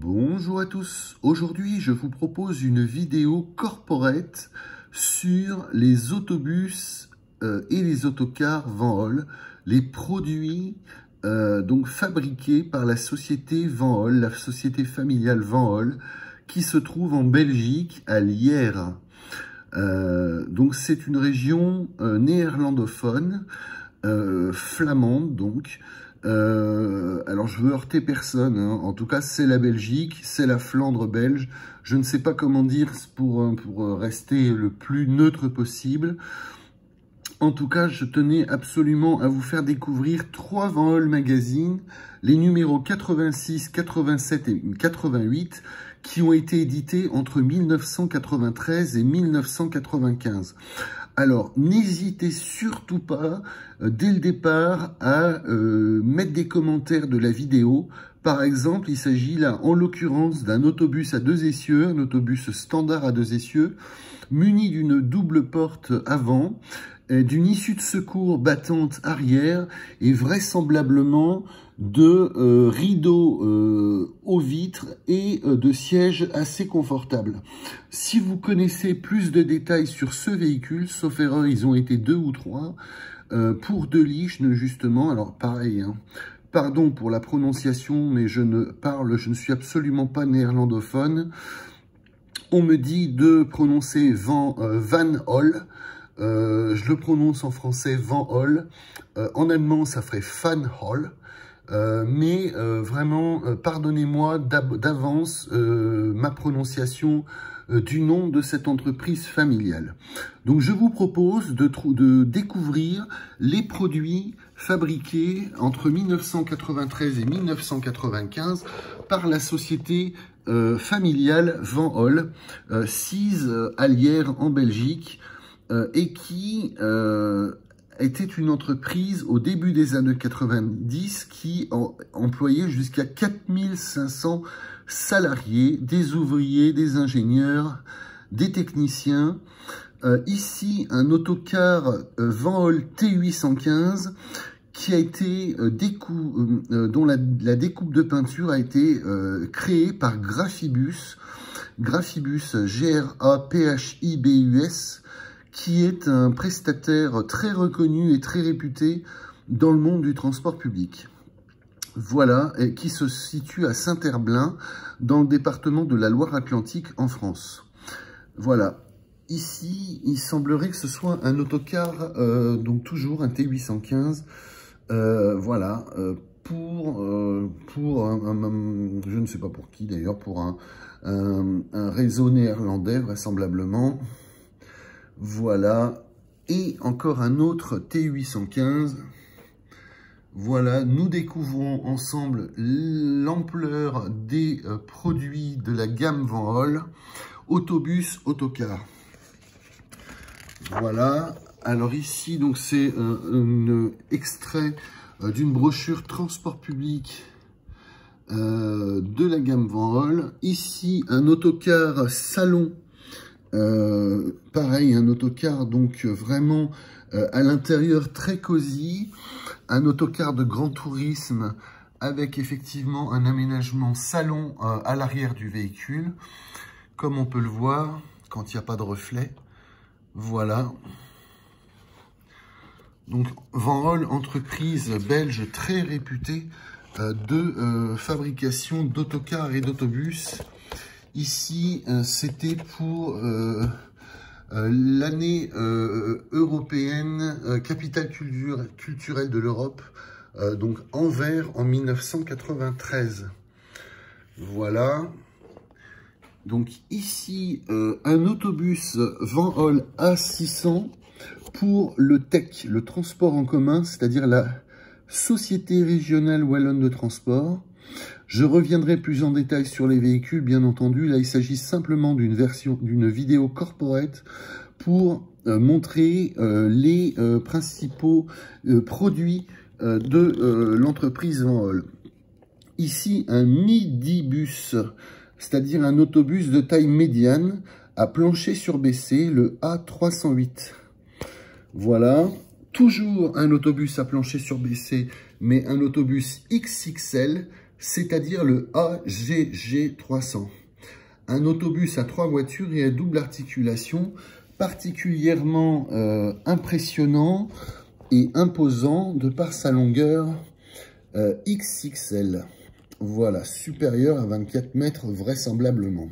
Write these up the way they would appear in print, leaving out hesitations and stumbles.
Bonjour à tous, aujourd'hui je vous propose une vidéo corporate sur les autobus et les autocars Van Holl, les produits donc fabriqués par la société Van Holl, la société familiale Van Holl, qui se trouve en Belgique, à Lierre. Donc c'est une région néerlandophone, flamande donc. Alors je veux heurter personne, hein. En tout cas c'est la Belgique, c'est la Flandre belge. Je ne sais pas comment dire pour rester le plus neutre possible. En tout cas, je tenais absolument à vous faire découvrir 3 Van Holl magazines, les numéros 86, 87 et 88, qui ont été édités entre 1993 et 1995. Alors, n'hésitez surtout pas, dès le départ, à mettre des commentaires de la vidéo. Par exemple, il s'agit là, en l'occurrence, d'un autobus à 2 essieux, un autobus standard à 2 essieux, muni d'une double porte avant, d'une issue de secours battante arrière et vraisemblablement de rideaux aux vitres et de sièges assez confortables. Si vous connaissez plus de détails sur ce véhicule, sauf erreur, ils ont été 2 ou 3, pour De Lichten justement, alors pareil, hein, pardon pour la prononciation, mais je ne suis absolument pas néerlandophone. On me dit de prononcer Van Holl. Je le prononce en français Van Holl. En allemand, ça ferait Van Holl. Mais vraiment, pardonnez-moi d'avance ma prononciation du nom de cette entreprise familiale. Donc, je vous propose de découvrir les produits fabriqués entre 1993 et 1995 par la société familiale Van Holl, sise à Lierre en Belgique, et qui était une entreprise au début des années 90 qui employait jusqu'à 4500 salariés, des ouvriers, des ingénieurs, des techniciens. Ici, un autocar Van Holl T815 qui a été dont la découpe de peinture a été créée par Graphibus, Graphibus, qui est un prestataire très reconnu et très réputé dans le monde du transport public. Voilà, et qui se situe à Saint-Herblain, dans le département de la Loire-Atlantique, en France. Voilà, ici, il semblerait que ce soit un autocar, donc toujours un T815, voilà, pour je ne sais pas pour qui d'ailleurs, pour un réseau néerlandais vraisemblablement. Voilà, et encore un autre T815. Voilà, nous découvrons ensemble l'ampleur des produits de la gamme Van Holl, autobus, autocar. Voilà, alors ici, donc c'est un extrait d'une brochure transport public de la gamme Van Holl. Ici, un autocar salon. Pareil, un autocar donc vraiment à l'intérieur très cosy, un autocar de grand tourisme avec effectivement un aménagement salon à l'arrière du véhicule, comme on peut le voir quand il n'y a pas de reflet. Voilà. Donc Van Holl, entreprise belge très réputée de fabrication d'autocars et d'autobus. Ici, c'était pour l'année européenne, capitale culturelle de l'Europe, donc Anvers en 1993. Voilà. Donc ici, un autobus Van Holl A600 pour le TEC, le transport en commun, c'est-à-dire la Société Régionale Wallonne de Transport. Je reviendrai plus en détail sur les véhicules, bien entendu. Là, il s'agit simplement d'une vidéo corporate pour montrer les principaux produits de l'entreprise Van Holl. Ici, un midibus, c'est-à-dire un autobus de taille médiane à plancher surbaissé, le A308. Voilà. Toujours un autobus à plancher surbaissé, mais un autobus XXL, c'est-à-dire le AGG 300. Un autobus à 3 voitures et à double articulation, particulièrement impressionnant et imposant de par sa longueur XXL. Voilà, supérieur à 24 mètres vraisemblablement.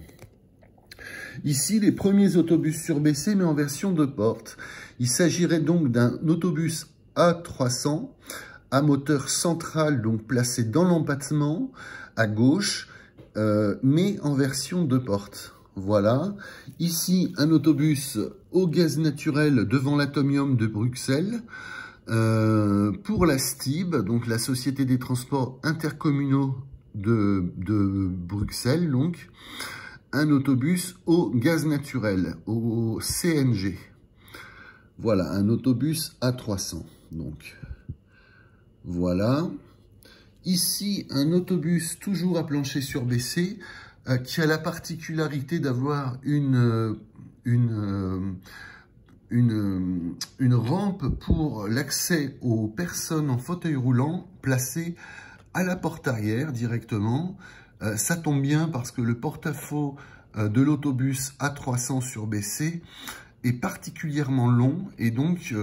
Ici, les premiers autobus surbasés, mais en version 2 portes. Il s'agirait donc d'un autobus A300 à moteur central, donc placé dans l'empattement à gauche, mais en version 2 portes. Voilà. Ici, un autobus au gaz naturel devant l'Atomium de Bruxelles. Pour la STIB, donc la Société des Transports Intercommunaux de Bruxelles, donc un autobus au gaz naturel, au CNG. Voilà, un autobus A300. Donc, voilà. Ici, un autobus toujours à plancher surbaissé qui a la particularité d'avoir une rampe pour l'accès aux personnes en fauteuil roulant placée à la porte arrière directement. Ça tombe bien parce que le porte-à-faux de l'autobus A300 surbaissé est particulièrement long et donc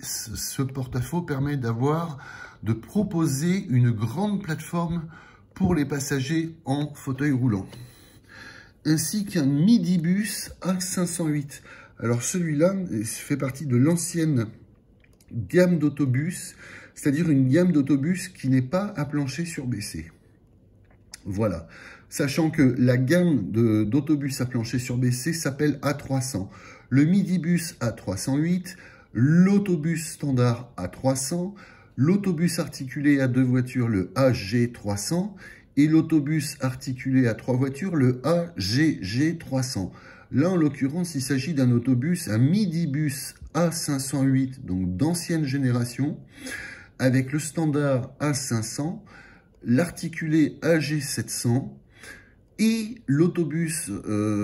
ce porte-à-faux permet de proposer une grande plateforme pour les passagers en fauteuil roulant, ainsi qu'un midibus A508. Alors celui-là fait partie de l'ancienne gamme d'autobus, c'est-à-dire une gamme d'autobus qui n'est pas à plancher surbaissé. Voilà, sachant que la gamme d'autobus à plancher surbaissé s'appelle A300, le midibus A308, l'autobus standard A300, l'autobus articulé à 2 voitures, le AG300, et l'autobus articulé à 3 voitures, le AGG300. Là, en l'occurrence, il s'agit d'un autobus, un midibus A508, donc d'ancienne génération, avec le standard A500, l'articulé AG700 et l'autobus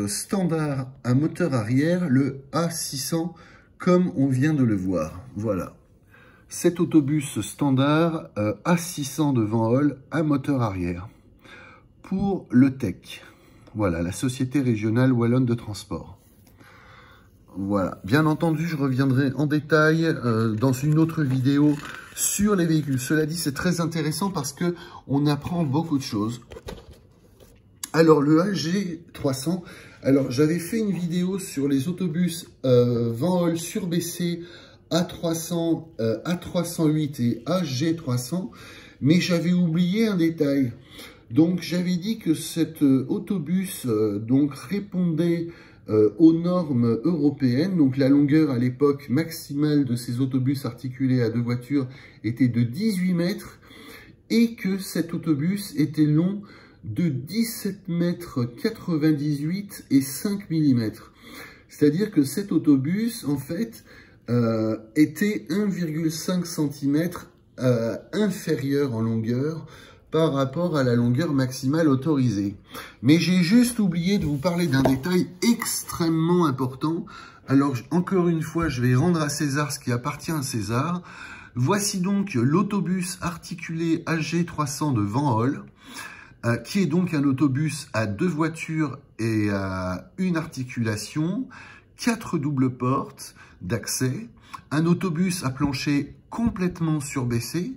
standard à moteur arrière, le A600, comme on vient de le voir. Voilà. Cet autobus standard A600 de Van Holl à moteur arrière pour le TEC. Voilà, la Société Régionale Wallonne de Transport. Voilà, bien entendu, je reviendrai en détail dans une autre vidéo sur les véhicules. Cela dit, c'est très intéressant parce que on apprend beaucoup de choses. Alors, le AG300, alors j'avais fait une vidéo sur les autobus Van Holl surbaissés A300, A308 et AG300, mais j'avais oublié un détail. Donc, j'avais dit que cet autobus donc répondait aux normes européennes. Donc, la longueur à l'époque maximale de ces autobus articulés à 2 voitures était de 18 mètres et que cet autobus était long de 17 mètres 98 et 5 mm. C'est-à-dire que cet autobus, en fait, était 1,5 cm inférieur en longueur par rapport à la longueur maximale autorisée. Mais j'ai juste oublié de vous parler d'un détail extrêmement important. Alors, encore une fois, je vais rendre à César ce qui appartient à César. Voici donc l'autobus articulé AG300 de Van Holl, qui est donc un autobus à 2 voitures et à une articulation, 4 doubles portes d'accès, un autobus à plancher complètement surbaissé,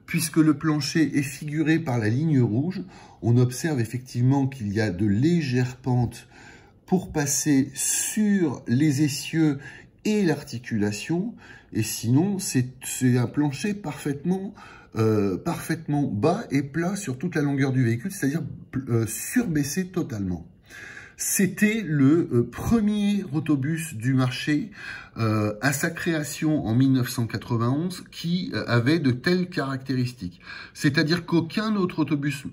puisque le plancher est figuré par la ligne rouge. On observe effectivement qu'il y a de légères pentes pour passer sur les essieux et l'articulation, et sinon c'est un plancher parfaitement bas et plat sur toute la longueur du véhicule, c'est-à-dire surbaissé totalement. C'était le premier autobus du marché à sa création en 1991 qui avait de telles caractéristiques. C'est-à-dire qu'aucun autre autobus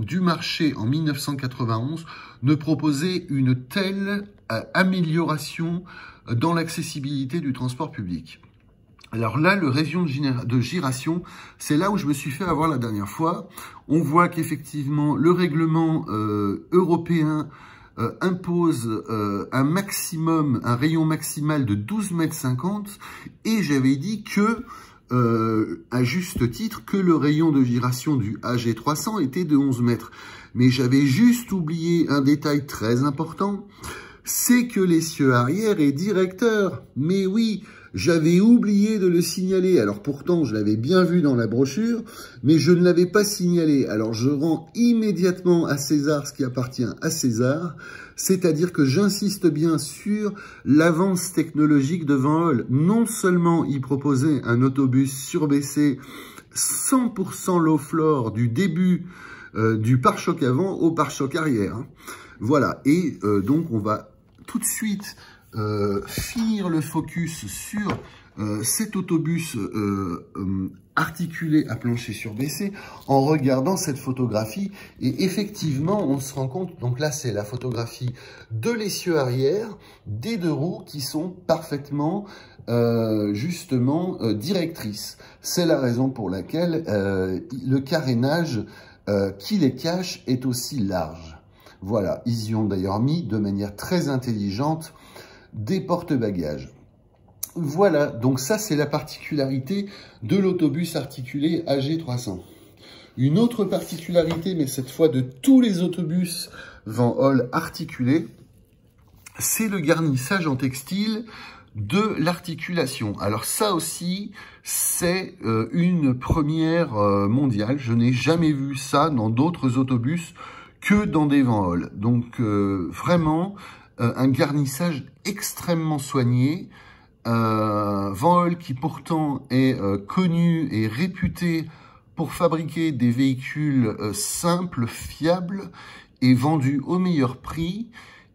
du marché en 1991 ne proposait une telle amélioration dans l'accessibilité du transport public. Alors là, le région de giration, c'est là où je me suis fait avoir la dernière fois. On voit qu'effectivement, le règlement européen impose un rayon maximal de 12,50 m et j'avais dit que à juste titre que le rayon de giration du AG300 était de 11 mètres. Mais j'avais juste oublié un détail très important, c'est que l'essieu arrière est directeur. Mais oui, j'avais oublié de le signaler. Alors pourtant, je l'avais bien vu dans la brochure, mais je ne l'avais pas signalé. Alors je rends immédiatement à César ce qui appartient à César, c'est-à-dire que j'insiste bien sur l'avance technologique de Van Holl. Non seulement il proposait un autobus surbaissé 100% low floor du début du pare-choc avant au pare-choc arrière. Voilà, et donc on va tout de suite finir le focus sur cet autobus articulé à plancher surbaissé en regardant cette photographie. Et effectivement, on se rend compte, donc là c'est la photographie de l'essieu arrière, des deux roues qui sont parfaitement justement directrices. C'est la raison pour laquelle le carénage qui les cache est aussi large. Voilà, ils y ont d'ailleurs mis de manière très intelligente des porte-bagages. Voilà, donc ça c'est la particularité de l'autobus articulé AG300. Une autre particularité, mais cette fois de tous les autobus Van Holl articulés, c'est le garnissage en textile de l'articulation. Alors ça aussi, c'est une première mondiale. Je n'ai jamais vu ça dans d'autres autobus que dans des Van Holl. Donc vraiment un garnissage extrêmement soigné. Van Holl qui pourtant est connu et réputé pour fabriquer des véhicules simples, fiables et vendus au meilleur prix.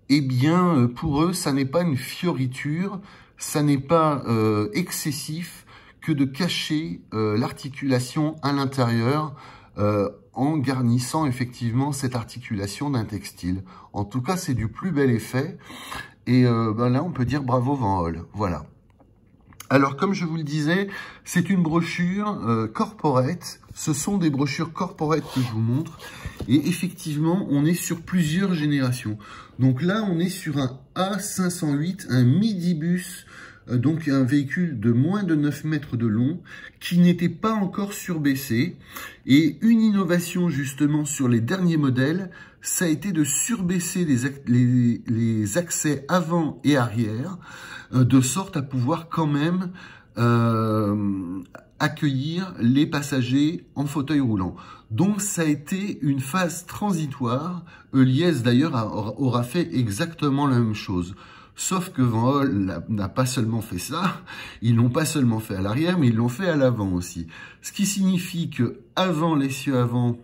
Eh bien pour eux, ça n'est pas une fioriture, ça n'est pas excessif que de cacher l'articulation à l'intérieur en garnissant effectivement cette articulation d'un textile. En tout cas, c'est du plus bel effet. Et ben là, on peut dire bravo Van Holl. Voilà. Alors, comme je vous le disais, c'est une brochure corporate. Ce sont des brochures corporate que je vous montre. Et effectivement, on est sur plusieurs générations. Donc là, on est sur un A508, un midibus, donc un véhicule de moins de 9 mètres de long, qui n'était pas encore surbaissé. Et une innovation justement sur les derniers modèles, ça a été de surbaisser les accès avant et arrière, de sorte à pouvoir quand même accueillir les passagers en fauteuil roulant. Donc ça a été une phase transitoire. Heuliez d'ailleurs aura fait exactement la même chose. Sauf que Van Holl n'a pas seulement fait ça, ils l'ont pas seulement fait à l'arrière, mais ils l'ont fait à l'avant aussi. Ce qui signifie que avant l'essieu avant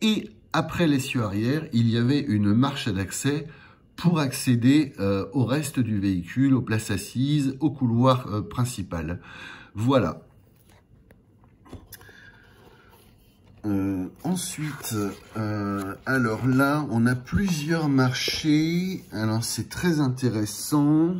et après l'essieu arrière, il y avait une marche d'accès pour accéder au reste du véhicule, aux places assises, au couloir principal. Voilà. Ensuite, alors là, on a plusieurs marchés. Alors, c'est très intéressant.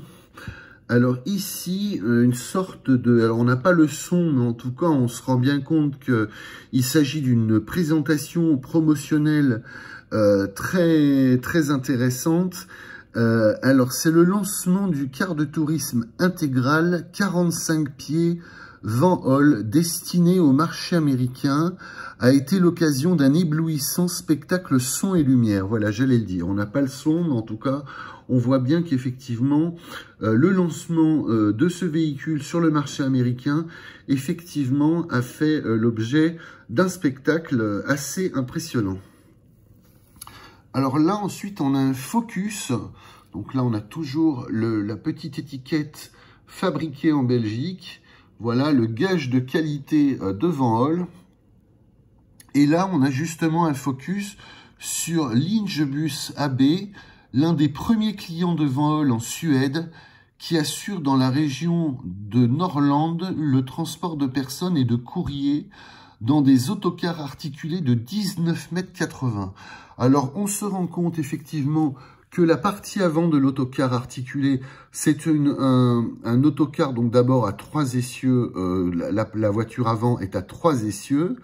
Alors ici, une sorte de... Alors, on n'a pas le son, mais en tout cas, on se rend bien compte qu'il s'agit d'une présentation promotionnelle très intéressante. Alors, c'est le lancement du car de tourisme intégral 45 pieds Van Holl, destiné au marché américain, a été l'occasion d'un éblouissant spectacle son et lumière. Voilà, j'allais le dire. On n'a pas le son, mais en tout cas, on voit bien qu'effectivement, le lancement de ce véhicule sur le marché américain, effectivement, a fait l'objet d'un spectacle assez impressionnant. Alors là, ensuite, on a un focus. Donc là, on a toujours la petite étiquette fabriquée en Belgique. Voilà le gage de qualité de Van Holl. Et là, on a justement un focus sur Lingebus AB, l'un des premiers clients de Van Holl en Suède, qui assure dans la région de Norrland le transport de personnes et de courriers dans des autocars articulés de 19,80 m. Alors, on se rend compte effectivement que la partie avant de l'autocar articulé, c'est un autocar, donc d'abord à 3 essieux, la voiture avant est à 3 essieux,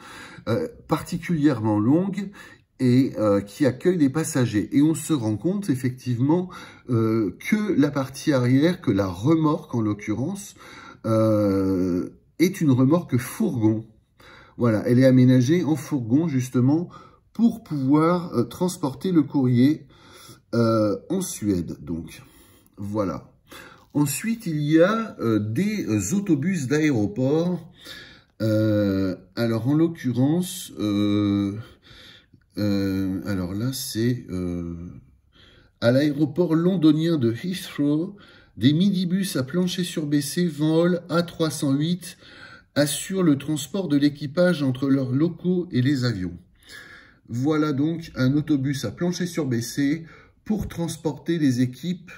particulièrement longue, et qui accueille des passagers. Et on se rend compte effectivement que la partie arrière, que la remorque en l'occurrence, est une remorque fourgon. Voilà, elle est aménagée en fourgon justement pour pouvoir transporter le courrier en Suède. Donc, voilà. Ensuite, il y a des autobus d'aéroport. Alors, en l'occurrence, alors là, c'est à l'aéroport londonien de Heathrow, des minibus à plancher surbaissé Van Hool A308 assurent le transport de l'équipage entre leurs locaux et les avions. Voilà donc un autobus à plancher surbaissé pour transporter les équipes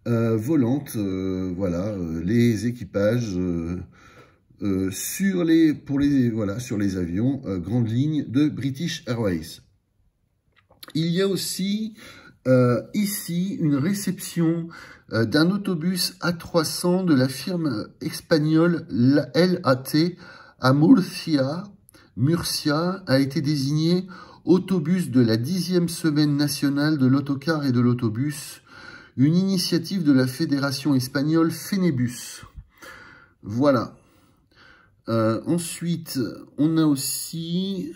volantes, voilà, les équipages sur les avions grandes lignes de British Airways. Il y a aussi ici une réception d'un autobus A300 de la firme espagnole LAT à Murcia a été désigné autobus de la 10e semaine nationale de l'autocar et de l'autobus, une initiative de la fédération espagnole Fenebus. Voilà. Ensuite, on a aussi...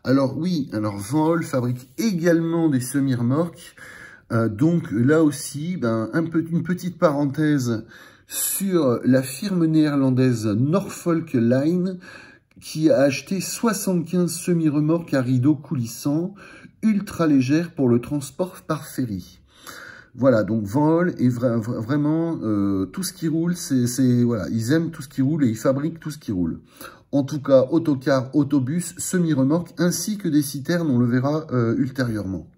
Alors oui, alors Van Hool fabrique également des semi-remorques. Donc là aussi, une petite parenthèse sur la firme néerlandaise Norfolk Line qui a acheté 75 semi-remorques à rideaux coulissants ultra légères pour le transport par ferry. Voilà, donc Van Hool est vraiment tout ce qui roule, voilà, ils aiment tout ce qui roule et ils fabriquent tout ce qui roule. En tout cas, autocar, autobus, semi-remorque, ainsi que des citernes, on le verra ultérieurement.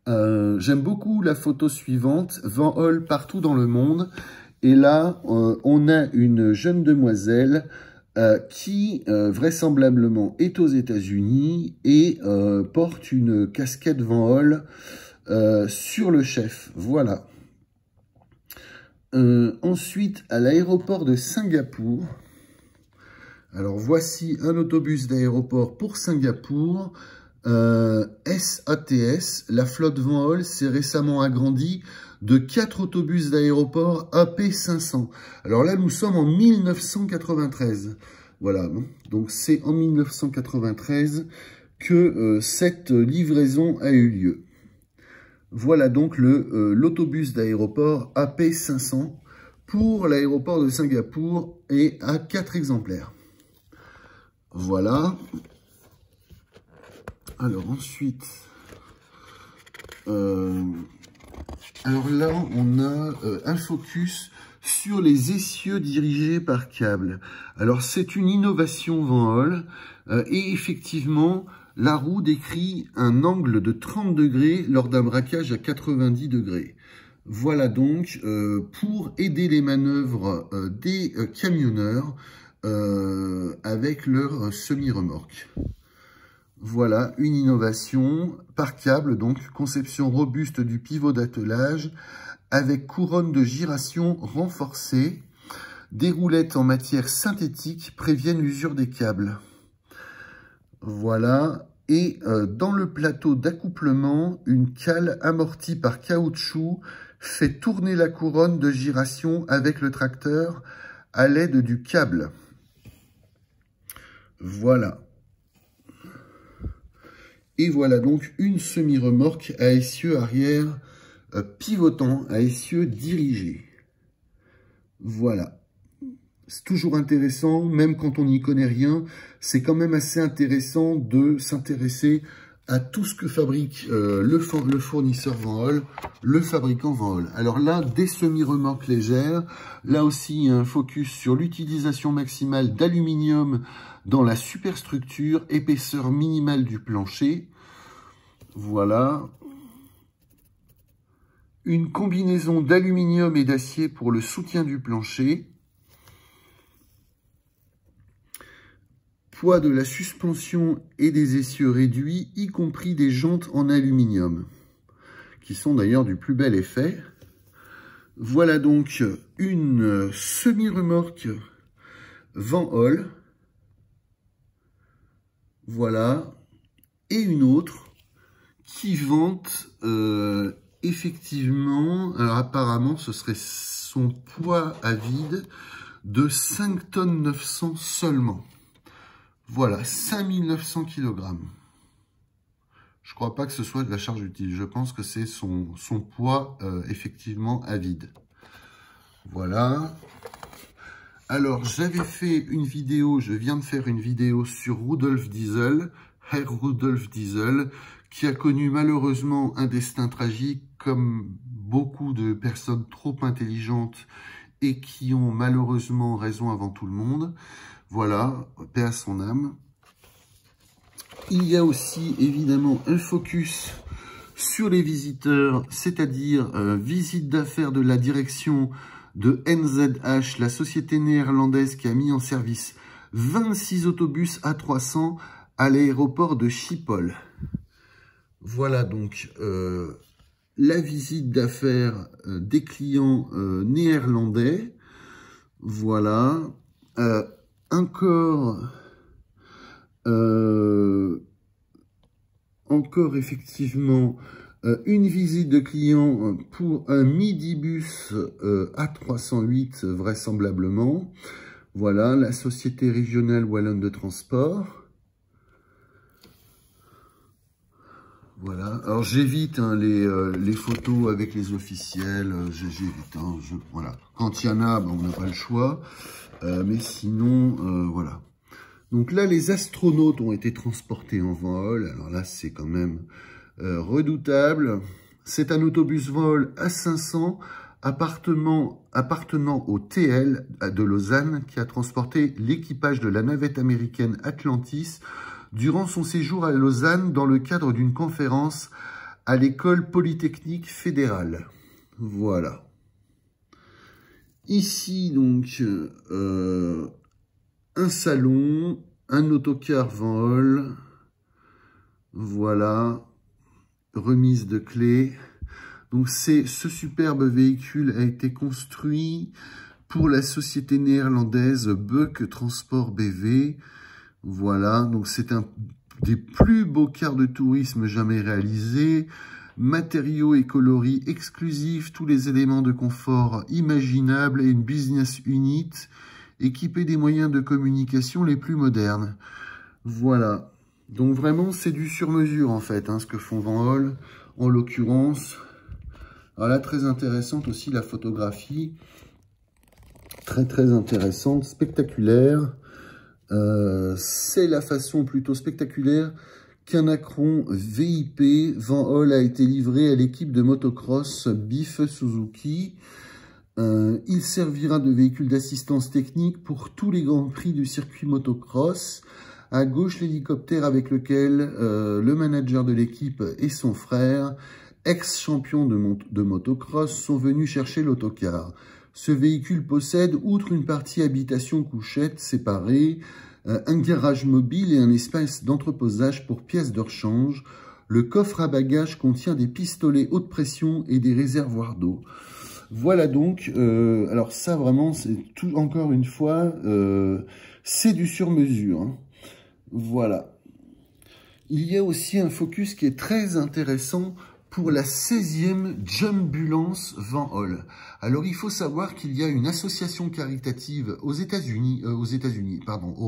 J'aime beaucoup la photo suivante, Van Hool partout dans le monde. Et là, on a une jeune demoiselle qui vraisemblablement est aux États-Unis et porte une casquette Van Hool sur le chef. Voilà. Ensuite, à l'aéroport de Singapour. Alors, voici un autobus d'aéroport pour Singapour. SATS, la flotte Van Hool s'est récemment agrandie de 4 autobus d'aéroport AP500. Alors là, nous sommes en 1993. Voilà, donc c'est en 1993 que cette livraison a eu lieu. Voilà donc l'autobus d'aéroport AP500 pour l'aéroport de Singapour et à 4 exemplaires. Voilà. Alors ensuite, alors là, on a un focus sur les essieux dirigés par câble. Alors c'est une innovation Van Hool et effectivement, la roue décrit un angle de 30 degrés lors d'un braquage à 90 degrés. Voilà donc pour aider les manœuvres des camionneurs avec leur semi-remorque. Voilà une innovation par câble, donc conception robuste du pivot d'attelage avec couronne de giration renforcée. Des roulettes en matière synthétique préviennent l'usure des câbles. Voilà. Et dans le plateau d'accouplement, une cale amortie par caoutchouc fait tourner la couronne de giration avec le tracteur à l'aide du câble. Voilà. Et voilà donc une semi-remorque à essieu arrière pivotant, à essieu dirigé. Voilà. C'est toujours intéressant, même quand on n'y connaît rien, c'est quand même assez intéressant de s'intéresser à tout ce que fabrique le fournisseur Van Hool, le fabricant Van Hool. Alors là, des semi-remorques légères, là aussi un focus sur l'utilisation maximale d'aluminium dans la superstructure, épaisseur minimale du plancher. Voilà. Une combinaison d'aluminium et d'acier pour le soutien du plancher. Poids de la suspension et des essieux réduits, y compris des jantes en aluminium, qui sont d'ailleurs du plus bel effet. Voilà donc une semi-remorque Van Hool. Voilà. Et une autre qui vante effectivement, alors apparemment ce serait son poids à vide. de 5 tonnes 900 seulement. Voilà, 5900 kg. Je crois pas que ce soit de la charge utile. Je pense que c'est son poids, effectivement, à vide. Voilà. Alors, j'avais fait une vidéo, je viens de faire une vidéo sur Rudolf Diesel, Herr Rudolf Diesel, qui a connu malheureusement un destin tragique, comme beaucoup de personnes trop intelligentes et qui ont malheureusement raison avant tout le monde. Voilà, paix à son âme. Il y a aussi évidemment un focus sur les visiteurs, c'est-à-dire visite d'affaires de la direction de NZH, la société néerlandaise qui a mis en service 26 autobus A300 à l'aéroport de Schiphol. Voilà donc la visite d'affaires des clients néerlandais. Voilà. Encore effectivement une visite de client pour un midibus A308 vraisemblablement. Voilà, la Société régionale wallonne de transport. Voilà, alors j'évite hein, les photos avec les officiels, j'évite. Hein, voilà, quand il y en a, ben, on n'a pas le choix, mais sinon, voilà. Donc là, les astronautes ont été transportés en vol. Alors là, c'est quand même redoutable. C'est un autobus vol A500 appartenant au TL de Lausanne qui a transporté l'équipage de la navette américaine Atlantis durant son séjour à Lausanne dans le cadre d'une conférence à l'école polytechnique fédérale. Voilà. Ici, donc, un salon, un autocar Van Holl, voilà, remise de clés. Donc ce superbe véhicule a été construit pour la société néerlandaise Buck Transport BV. Voilà, donc c'est un des plus beaux cars de tourisme jamais réalisés. Matériaux et coloris exclusifs, tous les éléments de confort imaginables et une business unit équipé des moyens de communication les plus modernes. Voilà. Donc vraiment, c'est du sur-mesure en fait, hein, ce que font Van Holl, en l'occurrence. Alors là, très intéressante aussi la photographie. Très intéressante, spectaculaire. C'est la façon plutôt spectaculaire qu'un Acron VIP Van Holl a été livré à l'équipe de motocross Biff Suzuki. Il servira de véhicule d'assistance technique pour tous les grands prix du circuit motocross. À gauche, l'hélicoptère avec lequel le manager de l'équipe et son frère, ex-champion de motocross, sont venus chercher l'autocar. Ce véhicule possède, outre une partie habitation couchette séparée, un garage mobile et un espace d'entreposage pour pièces de rechange. Le coffre à bagages contient des pistolets haute pression et des réservoirs d'eau. Voilà donc, alors ça vraiment, c'est tout encore une fois, c'est du sur-mesure. Hein. Voilà. Il y a aussi un focus qui est très intéressant pour la 16e Jumbulance Van Holl. Alors il faut savoir qu'il y a une association caritative au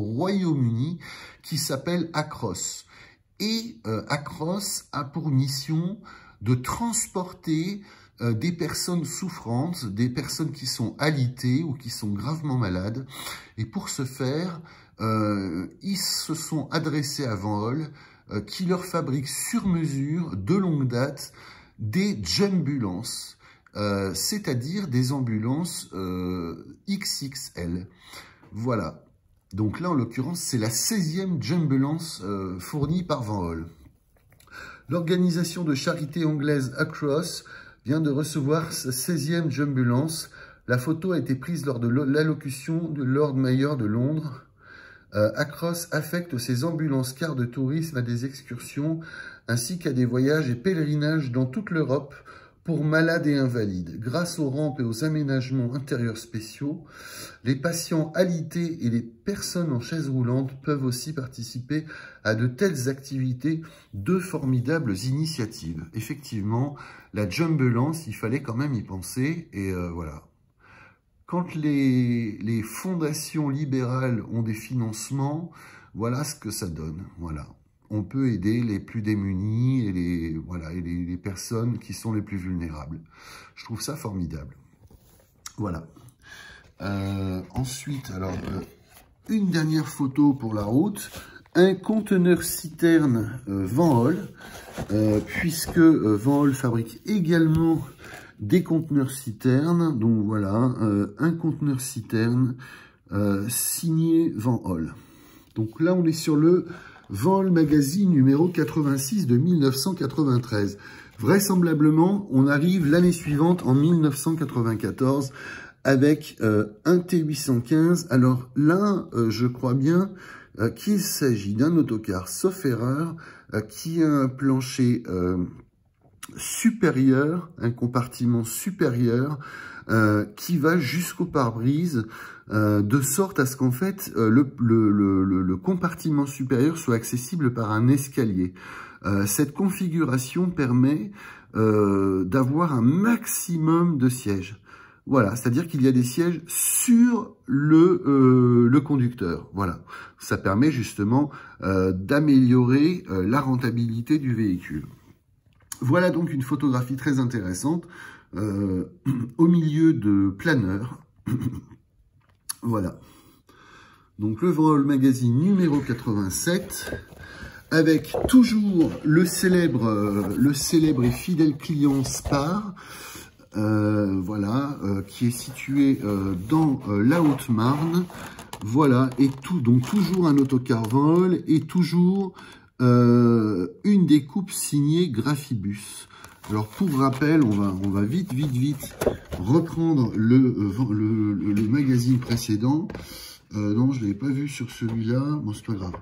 Royaume-Uni qui s'appelle Acros. Et Acros a pour mission de transporter des personnes souffrantes, des personnes qui sont alitées ou qui sont gravement malades. Et pour ce faire, ils se sont adressés à Van Holl, qui leur fabrique sur mesure, de longue date, des Jumbulances, c'est-à-dire des ambulances XXL. Voilà. Donc là, en l'occurrence, c'est la 16e Jumbulance fournie par Van Holl. L'organisation de charité anglaise Acros vient de recevoir sa 16e Jumbulance. La photo a été prise lors de l'allocution de Lord Mayor de Londres. Acros affecte ses ambulances-cars de tourisme à des excursions ainsi qu'à des voyages et pèlerinages dans toute l'Europe pour malades et invalides. Grâce aux rampes et aux aménagements intérieurs spéciaux, les patients alités et les personnes en chaise roulante peuvent aussi participer à de telles activités, de formidables initiatives. Effectivement, la Jumbulance, il fallait quand même y penser et voilà. quand les fondations libérales ont des financements, voilà ce que ça donne. Voilà. On peut aider les plus démunis et les personnes qui sont les plus vulnérables. Je trouve ça formidable. Voilà. Ensuite, alors, une dernière photo pour la route. Un conteneur citerne Van Holl, puisque Van Holl fabrique également des conteneurs citernes. Donc voilà, un conteneur citerne signé Van Holl. Donc là, on est sur le Van Holl Magazine numéro 86 de 1993. Vraisemblablement, on arrive l'année suivante, en 1994, avec un T815. Alors là, je crois bien qu'il s'agit d'un autocar, sauf erreur, qui a un plancher supérieur, un compartiment supérieur, qui va jusqu'au pare-brise, de sorte à ce qu'en fait, le compartiment supérieur soit accessible par un escalier. Cette configuration permet d'avoir un maximum de sièges. Voilà, c'est-à-dire qu'il y a des sièges sur le conducteur. Voilà, ça permet justement d'améliorer la rentabilité du véhicule. Voilà donc une photographie très intéressante au milieu de planeurs. Voilà. Donc le Van Holl Magazine numéro 87, avec toujours le célèbre et fidèle client Spar. Voilà, qui est situé dans la Haute-Marne. Voilà, et donc toujours un autocar Van Holl et toujours une découpe signée Graphibus. Alors pour rappel, on va vite reprendre le magazine précédent. Non, je ne l'avais pas vu sur celui-là. Bon, c'est pas grave.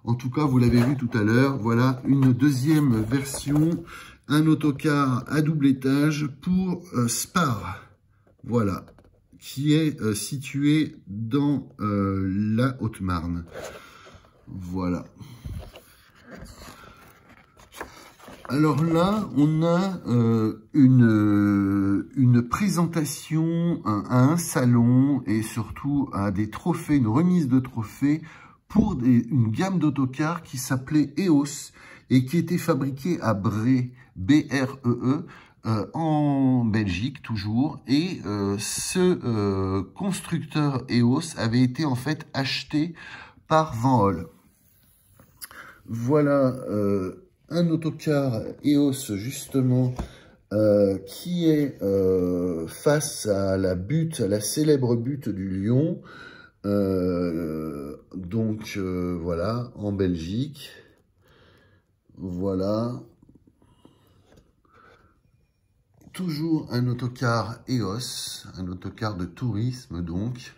En tout cas, vous l'avez vu tout à l'heure. Voilà une deuxième version. Un autocar à double étage pour Spar. Voilà. Qui est situé dans la Haute-Marne. Voilà. Alors là, on a une présentation à un salon et surtout à des trophées, une remise de trophées pour une gamme d'autocars qui s'appelait EOS et qui était fabriquée à Bree, B-R-E-E, en Belgique toujours. Et ce constructeur EOS avait été en fait acheté par Van Holl. Voilà un autocar EOS justement qui est face à la butte, à la célèbre butte du Lion. Donc voilà, en Belgique. Voilà. Toujours un autocar EOS, un autocar de tourisme donc,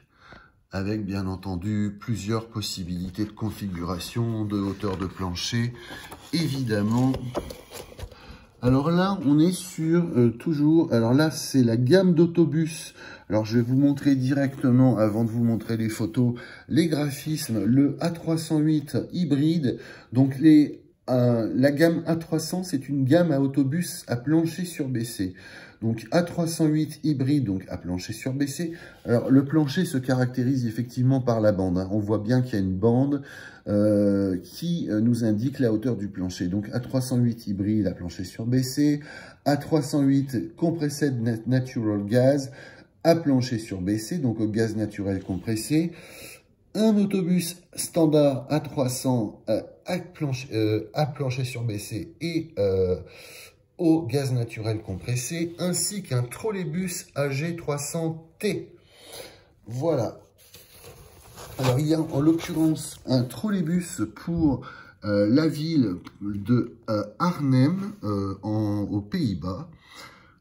avec bien entendu plusieurs possibilités de configuration, de hauteur de plancher, évidemment. Alors là, on est sur toujours, alors là c'est la gamme d'autobus. Alors je vais vous montrer directement, avant de vous montrer les photos, les graphismes, le A308 hybride. Donc la gamme A300, c'est une gamme à autobus à plancher surbaissé. Donc A308 hybride, donc à plancher surbaissé. Alors le plancher se caractérise effectivement par la bande. Hein. On voit bien qu'il y a une bande qui nous indique la hauteur du plancher. Donc A308 hybride à plancher surbaissé, A308 compressed natural gas à plancher surbaissé, donc au gaz naturel compressé. Un autobus standard A300 à plancher surbaissé et au gaz naturel compressé, ainsi qu'un trolleybus AG300T. Voilà. Alors, il y a en l'occurrence un trolleybus pour la ville de Arnhem, aux Pays-Bas.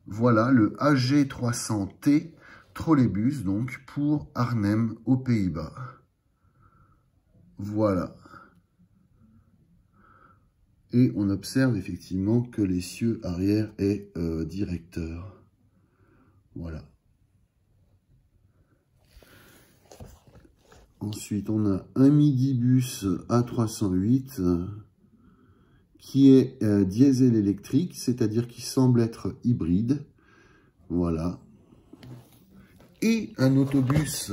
Voilà, le AG300T trolleybus, donc, pour Arnhem, aux Pays-Bas. Voilà. Et on observe effectivement que l'essieu arrière est directeur. Voilà. Ensuite, on a un midibus A308 qui est diesel électrique, c'est-à-dire qui semble être hybride. Voilà. et un autobus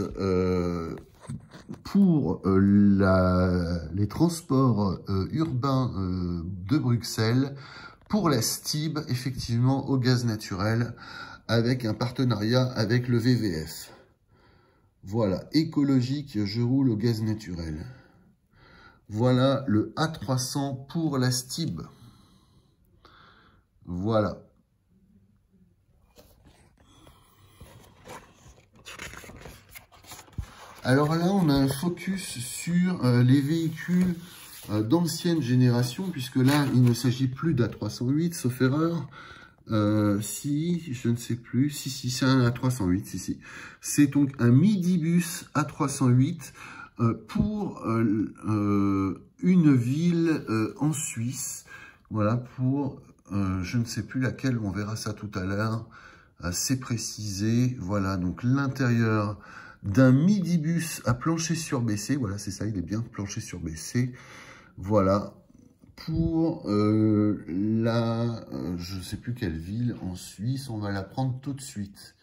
pour les transports urbains de Bruxelles, pour la STIB, effectivement, au gaz naturel, avec un partenariat avec le WWF. Voilà, écologique, je roule au gaz naturel. Voilà le A300 pour la STIB. Voilà. Alors là, on a un focus sur les véhicules d'ancienne génération, puisque là, il ne s'agit plus d'A308, sauf erreur. Si, je ne sais plus. Si, c'est un A308, si. C'est donc un midibus A308 pour une ville en Suisse. Voilà, pour, je ne sais plus laquelle, on verra ça tout à l'heure. C'est précisé. Voilà, donc l'intérieur d'un midibus à plancher surbaissé. Voilà, c'est ça, il est bien plancher surbaissé. Voilà. Pour je ne sais plus quelle ville en Suisse, on va la prendre tout de suite.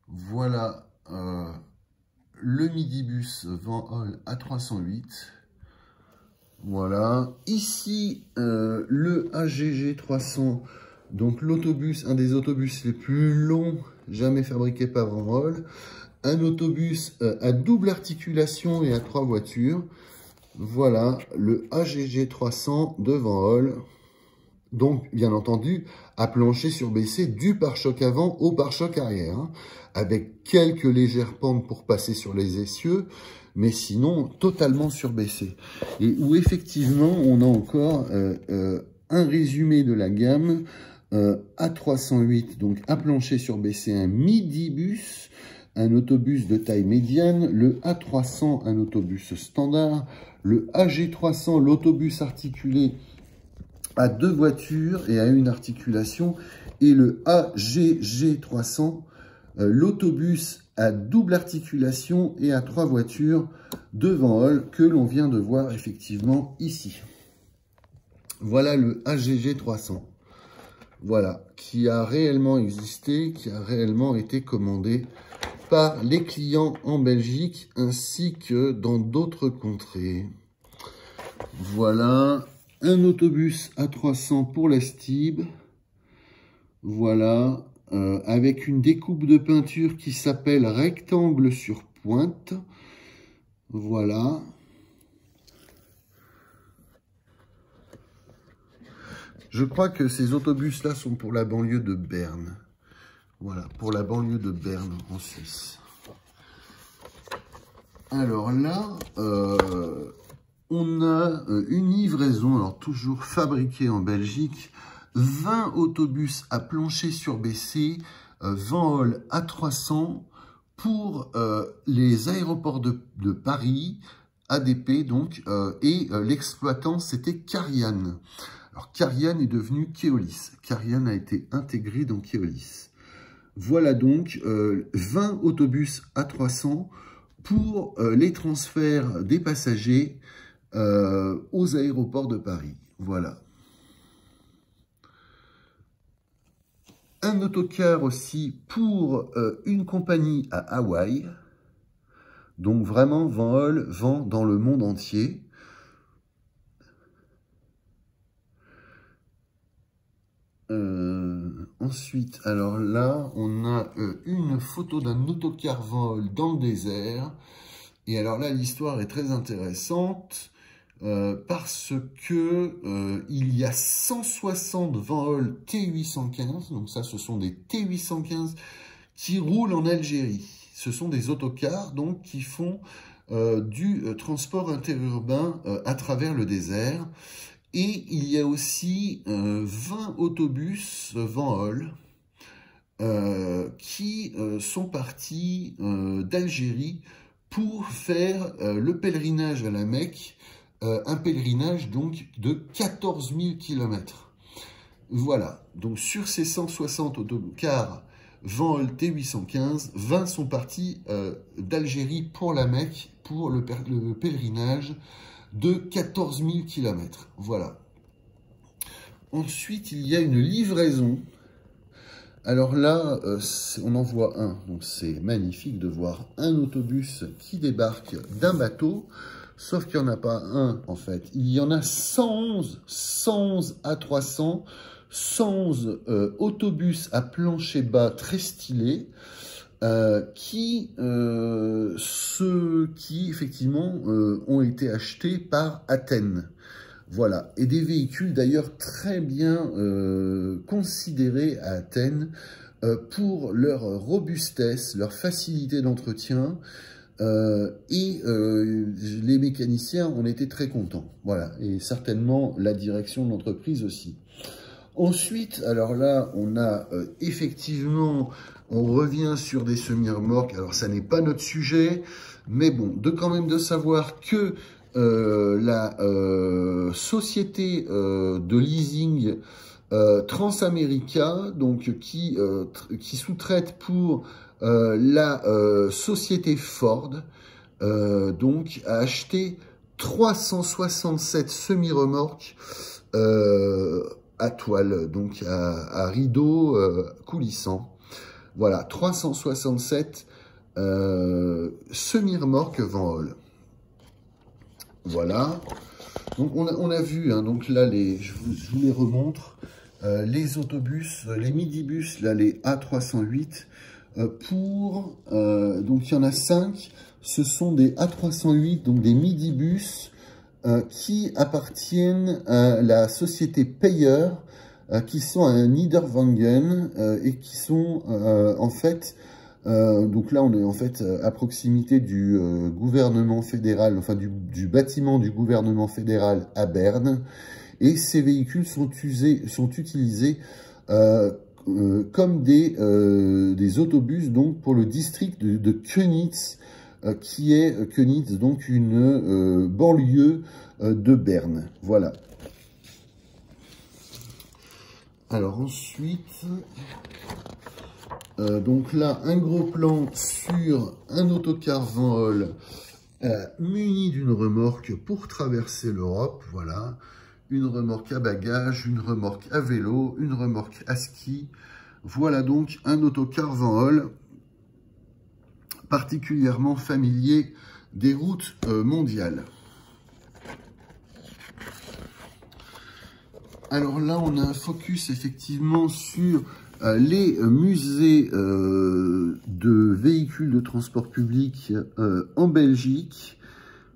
Voilà le midibus Van Holl A308. Voilà. Ici, le AGG 300, donc l'autobus, un des autobus les plus longs jamais fabriqués par Van Holl. Un autobus à double articulation et à 3 voitures. Voilà le AGG 300 de Van Holl. Donc, bien entendu, à plancher surbaissé du pare-choc avant au pare-choc arrière, hein, avec quelques légères pentes pour passer sur les essieux, mais sinon totalement surbaissé. Et où effectivement, on a encore un résumé de la gamme A308, donc à plancher surbaissé, un midibus, un autobus de taille médiane, le A300, un autobus standard, le AG300, l'autobus articulé à 2 voitures et à une articulation, et le AGG300, l'autobus à double articulation et à 3 voitures de Van Holl que l'on vient de voir effectivement ici. Voilà le AGG300. Voilà, qui a réellement existé, qui a réellement été commandé par les clients en Belgique ainsi que dans d'autres contrées. Voilà, un autobus A300 pour la STIB. Voilà, avec une découpe de peinture qui s'appelle rectangle sur pointe. Voilà. Je crois que ces autobus-là sont pour la banlieue de Berne. Voilà, pour la banlieue de Berne, en Suisse. Alors là, on a une livraison, alors toujours fabriquée en Belgique, 20 autobus à plancher surbaissé, Van Holl A300, pour les aéroports de Paris, ADP donc, et l'exploitant c'était Carian. Alors Carian est devenu Keolis. Carian a été intégré dans Keolis. Voilà donc 20 autobus A300 pour les transferts des passagers aux aéroports de Paris. Voilà. Un autocar aussi pour une compagnie à Hawaï. Donc vraiment, Van Holl vend dans le monde entier. Ensuite, alors là, on a une photo d'un autocar Van Holl dans le désert. Et alors là, l'histoire est très intéressante parce que il y a 160 Van Holl T815. Donc ça, ce sont des T815 qui roulent en Algérie. Ce sont des autocars donc qui font du transport interurbain à travers le désert. Et il y a aussi 20 autobus Van Holl qui sont partis d'Algérie pour faire le pèlerinage à la Mecque, un pèlerinage donc de 14 000 km. Voilà, donc sur ces 160 autocars Van Holl T815, 20 sont partis d'Algérie pour la Mecque, pour le pèlerinage de 14 000 km. Voilà. Ensuite, il y a une livraison Alors là, on en voit un, donc c'est magnifique de voir un autobus qui débarque d'un bateau, sauf qu'il n'y en a pas un en fait, il y en a 111 A300, 111 autobus à plancher bas très stylés, qui effectivement ont été achetés par Athènes. Voilà, et des véhicules d'ailleurs très bien considérés à Athènes pour leur robustesse, leur facilité d'entretien, et les mécaniciens en étaient très contents. Voilà, et certainement la direction de l'entreprise aussi. Ensuite, alors là, on a effectivement, on revient sur des semi-remorques. Alors ça n'est pas notre sujet, mais bon, quand même de savoir que la société de leasing Transamerica, donc qui sous-traite pour la société Ford, donc a acheté 367 semi-remorques à toile, donc à rideaux coulissants. Voilà, 367 semi-remorques Van Hool. Voilà, donc on a vu, hein, donc là, je vous les remontre, les autobus, les midibus, là, les A308, donc il y en a 5, ce sont des A308, donc des midibus, qui appartiennent à la société Payer, qui sont à Niederwangen, et qui sont en fait... donc là, on est en fait à proximité du gouvernement fédéral, enfin du bâtiment du gouvernement fédéral à Berne. Et ces véhicules sont utilisés comme des autobus donc pour le district de Köniz, qui est Köniz, donc une banlieue de Berne. Voilà. Alors ensuite... donc là, un gros plan sur un autocar Van Hool muni d'une remorque pour traverser l'Europe. Voilà, une remorque à bagages, une remorque à vélo, une remorque à ski. Voilà donc un autocar Van Hool particulièrement familier des routes mondiales. Alors là, on a un focus effectivement sur les musées de véhicules de transport public en Belgique.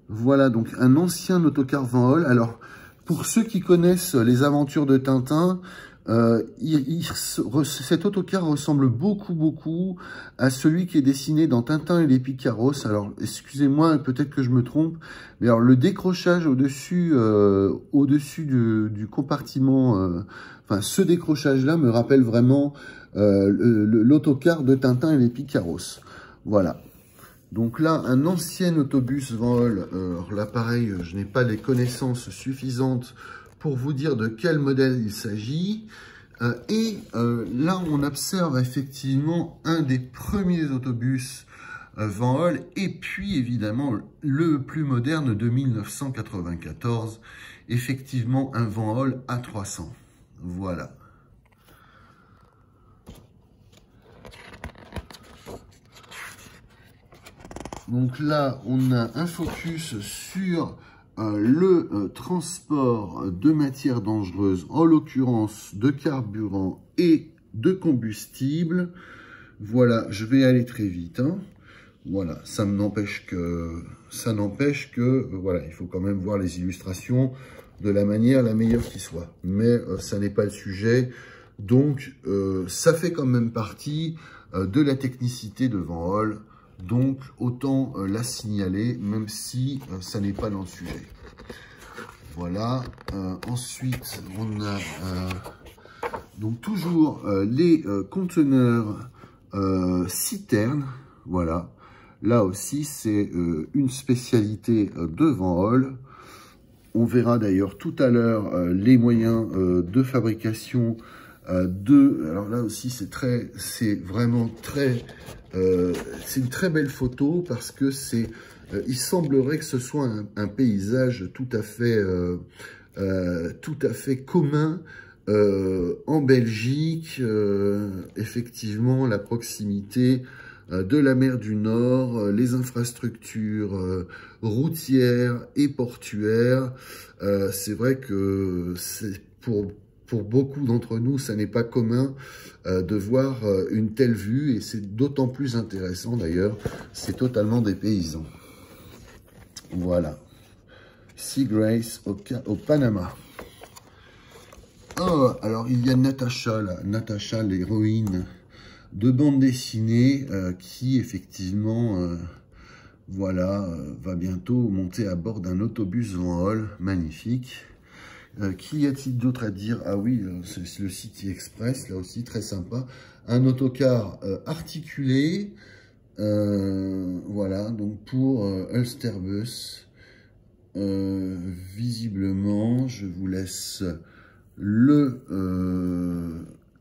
Voilà donc un ancien autocar Van Hool. Alors, pour ceux qui connaissent les aventures de Tintin, cet autocar ressemble beaucoup à celui qui est dessiné dans Tintin et les Picaros. Alors, excusez-moi, peut-être que je me trompe, mais alors le décrochage au-dessus du compartiment, enfin ce décrochage-là me rappelle vraiment l'autocar de Tintin et les Picaros. Voilà. Donc là, un ancien autobus Van Hool. Alors là, pareil, je n'ai pas les connaissances suffisantes pour vous dire de quel modèle il s'agit. Là, on observe effectivement un des premiers autobus Van Hool, et puis évidemment le plus moderne de 1994, effectivement un Van Hool A300. Voilà. Donc là, on a un focus sur le transport de matières dangereuses, en l'occurrence de carburant et de combustible. Voilà, je vais aller très vite, hein. Voilà, ça n'empêche que, voilà, il faut quand même voir les illustrations de la manière la meilleure qui soit. Mais ça n'est pas le sujet, donc ça fait quand même partie de la technicité de Van Hool. Donc, autant la signaler, même si ça n'est pas dans le sujet. Voilà. Ensuite, on a donc toujours les conteneurs citernes. Voilà. Là aussi, c'est une spécialité de Van Hool. On verra d'ailleurs tout à l'heure les moyens de fabrication alors là aussi, c'est vraiment très... c'est une très belle photo parce que il semblerait que ce soit un paysage tout à fait commun en Belgique, effectivement, la proximité de la mer du Nord, les infrastructures routières et portuaires, c'est vrai que c'est pour beaucoup d'entre nous, ça n'est pas commun de voir une telle vue, et c'est d'autant plus intéressant d'ailleurs, c'est totalement dépaysant. Voilà. Sea Grace au Panama. Oh, alors il y a Natacha, là, Natacha, l'héroïne de bande dessinée, qui effectivement, voilà, va bientôt monter à bord d'un autobus Van Holl, magnifique. Qu'y a-t-il d'autre à dire? Ah oui, c'est le City Express, là aussi, très sympa. Un autocar articulé, voilà, donc pour Ulsterbus. Visiblement, je vous laisse le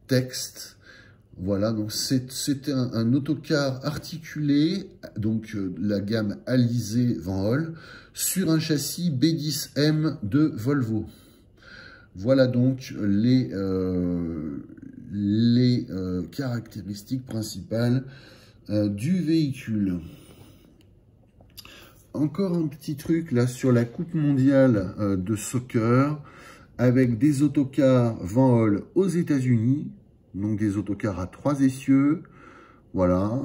texte. Voilà, donc c'était un autocar articulé, donc la gamme Alizé Van Holl, sur un châssis B10M de Volvo. Voilà donc les caractéristiques principales du véhicule. Encore un petit truc là sur la Coupe mondiale de soccer, avec des autocars Van Holl aux États-Unis, donc des autocars à 3 essieux, voilà.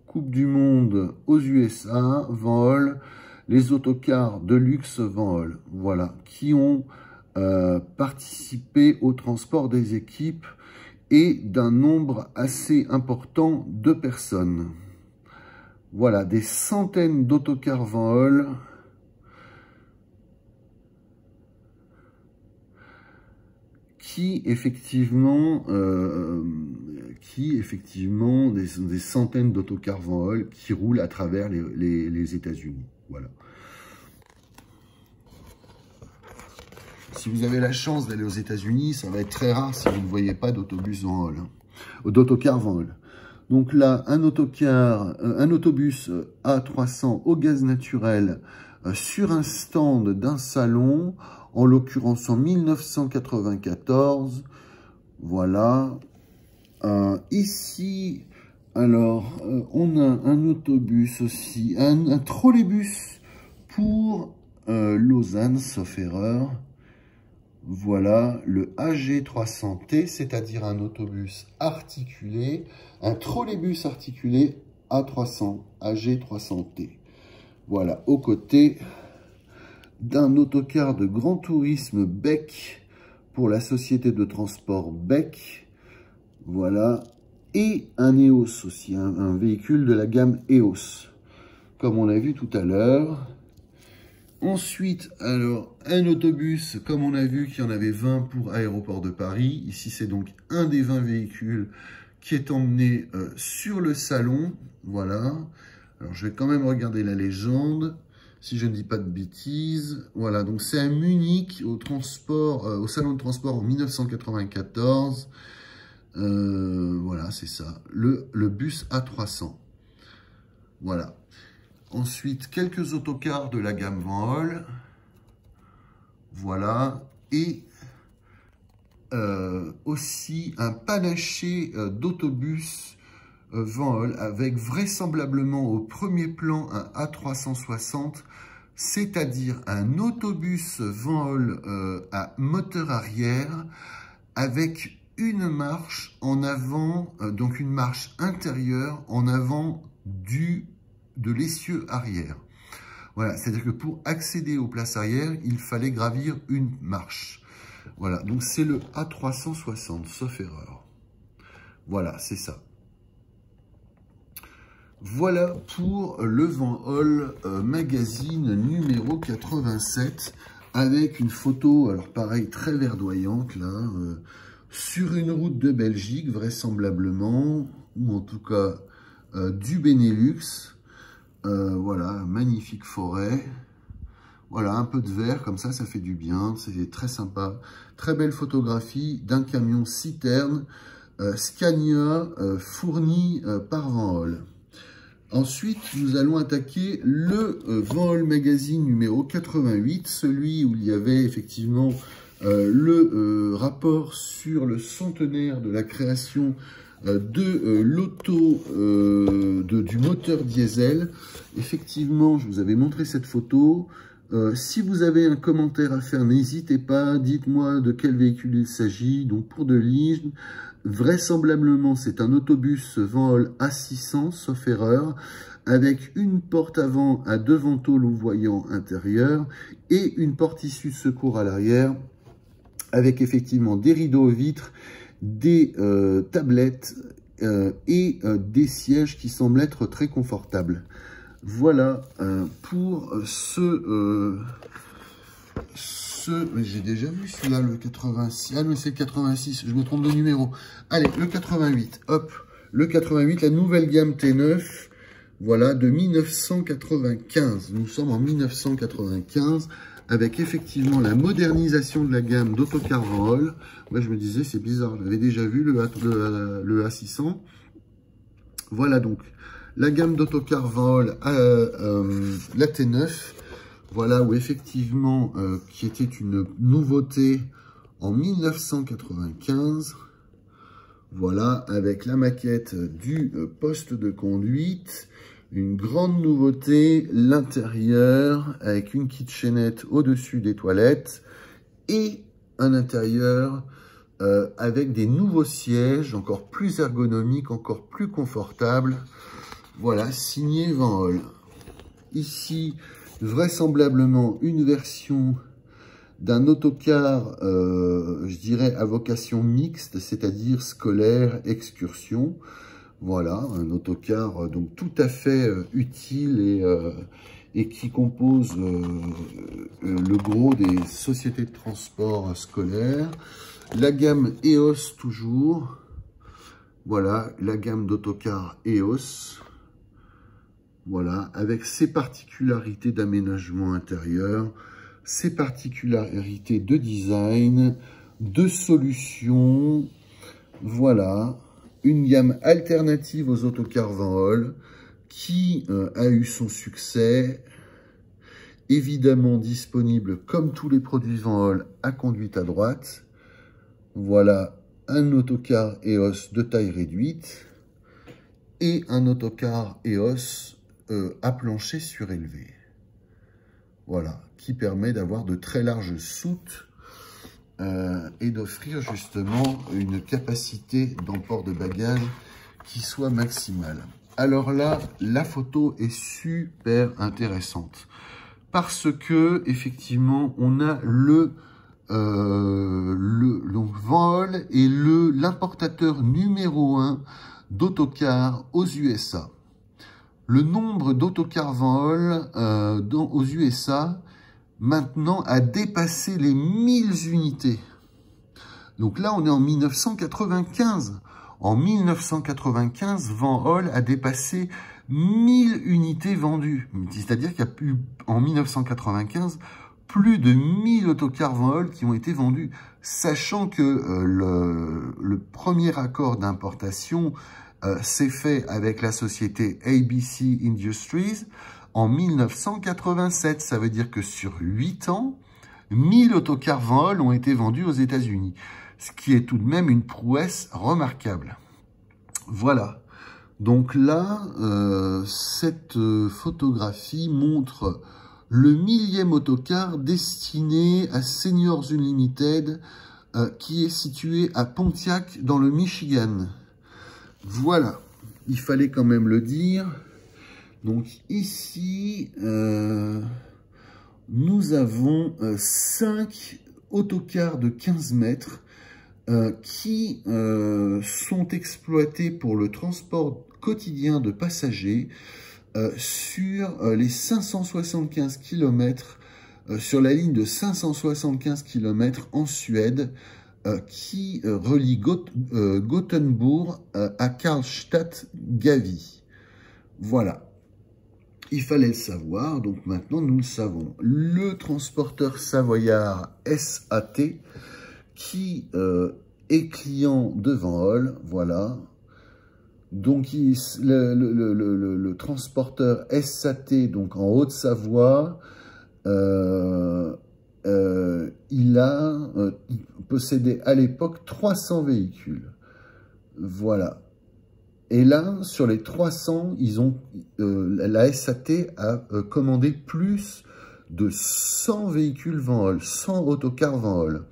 Coupe du monde aux USA, Van Holl, les autocars de luxe Van Holl, voilà, qui ont participé au transport des équipes et d'un nombre assez important de personnes. Voilà, des centaines d'autocars Van Holl qui effectivement des centaines d'autocars Van Holl qui roulent à travers les États-Unis. Voilà. Si vous avez la chance d'aller aux États-Unis, ça va être très rare si vous ne voyez pas d'autobus Van Holl, d'autocar Van Holl. Donc là, un autobus A300 au gaz naturel sur un stand d'un salon, en l'occurrence en 1994. Voilà. Ici, alors, on a un autobus aussi, un trolleybus pour Lausanne, sauf erreur. Voilà, le AG300T, c'est-à-dire un autobus articulé, un trolleybus articulé A300, AG300T. Voilà, aux côtés d'un autocar de grand tourisme Beck pour la société de transport Beck. Voilà, et un EOS aussi, un véhicule de la gamme EOS, comme on l'a vu tout à l'heure. Ensuite, alors, un autobus, comme on a vu qu'il y en avait 20 pour Aéroport de Paris. Ici, c'est donc un des 20 véhicules qui est emmené sur le salon. Voilà. Alors, je vais quand même regarder la légende, si je ne dis pas de bêtises. Voilà, donc c'est à Munich, au salon de transport en 1994. Voilà, c'est ça. Le bus A300. Voilà. Ensuite, quelques autocars de la gamme Van Holl. Voilà. Et aussi un panaché d'autobus Van Holl avec vraisemblablement au premier plan un A360, c'est-à-dire un autobus Van Holl à moteur arrière avec une marche en avant, donc une marche intérieure en avant de l'essieu arrière. Voilà, c'est-à-dire que pour accéder aux places arrière, il fallait gravir une marche. Voilà, donc c'est le A360, sauf erreur. Voilà, c'est ça. Voilà pour le Van Holl magazine numéro 87, avec une photo, alors pareil, très verdoyante, là, sur une route de Belgique, vraisemblablement, ou en tout cas du Benelux. Voilà, magnifique forêt. Voilà, un peu de vert, comme ça fait du bien. C'est très sympa. Très belle photographie d'un camion citerne Scania fourni par Van Holl. Ensuite, nous allons attaquer le Van Holl Magazine numéro 88, celui où il y avait effectivement le rapport sur le centenaire de la création de l'auto du moteur diesel. Effectivement, je vous avais montré cette photo. Si vous avez un commentaire à faire, n'hésitez pas, dites-moi de quel véhicule il s'agit. Donc pour de l'hygiène, vraisemblablement c'est un autobus Van Holl A600, sauf erreur, avec une porte avant à 2 ventaux louvoyants intérieurs et une porte issue de secours à l'arrière, avec effectivement des rideaux aux vitres, des tablettes et des sièges qui semblent être très confortables. Voilà pour j'ai déjà vu celui-là, le 86. Ah non, c'est le 86, je me trompe de numéro. Allez, le 88, hop. Le 88, la nouvelle gamme T9, voilà, de 1995. Nous sommes en 1995, avec effectivement la modernisation de la gamme d'Autocar Van Holl. Moi, je me disais, c'est bizarre, j'avais déjà vu le A600. Voilà donc la gamme d'Autocar Van Holl, la T9. Voilà, où effectivement, qui était une nouveauté en 1995. Voilà, avec la maquette du poste de conduite. Une grande nouveauté, l'intérieur, avec une kitchenette au-dessus des toilettes. Et un intérieur avec des nouveaux sièges, encore plus ergonomiques, encore plus confortables. Voilà, signé Van Holl. Ici, vraisemblablement une version d'un autocar, je dirais, à vocation mixte, c'est-à-dire scolaire, excursion. Voilà, un autocar donc tout à fait utile et qui compose le gros des sociétés de transport scolaires. La gamme EOS toujours. Voilà, la gamme d'autocars EOS. Voilà, avec ses particularités d'aménagement intérieur, ses particularités de design, de solutions. Voilà, une gamme alternative aux autocars Van Holl qui a eu son succès, évidemment disponible comme tous les produits Van Holl à conduite à droite. Voilà, un autocar EOS de taille réduite et un autocar EOS à plancher surélevé. Voilà, qui permet d'avoir de très larges soutes et d'offrir justement une capacité d'emport de bagages qui soit maximale. Alors là, la photo est super intéressante parce que effectivement, on a le Van Holl est l'importateur numéro 1 d'autocars aux USA. Le nombre d'autocars Van Holl aux USA, maintenant, a dépassé les 1000 unités. Donc là, on est en 1995. En 1995, Van Holl a dépassé 1000 unités vendues. C'est-à-dire qu'il y a eu, en 1995, plus de 1000 autocars Van Holl qui ont été vendus. Sachant que le premier accord d'importation c'est fait avec la société ABC Industries en 1987. Ça veut dire que sur 8 ans, 1000 autocars Van Holl ont été vendus aux États-Unis. Ce qui est tout de même une prouesse remarquable. Voilà. Donc là, cette photographie montre le 1000e autocar destiné à Seniors Unlimited qui est situé à Pontiac dans le Michigan. Voilà, il fallait quand même le dire. Donc ici, nous avons 5 autocars de 15 mètres qui sont exploités pour le transport quotidien de passagers sur les 575 km, sur la ligne de 575 km en Suède, qui relie Gothenburg à Karlstad-Gavi. Voilà, il fallait le savoir, donc maintenant nous le savons. Le transporteur savoyard SAT, qui est client de Van Holl, voilà, Donc, le transporteur SAT, donc en Haute-Savoie, il possédait à l'époque 300 véhicules. Voilà. Et là, sur les 300, la SAT a commandé plus de 100 véhicules Van Holl, 100 autocars Van Holl.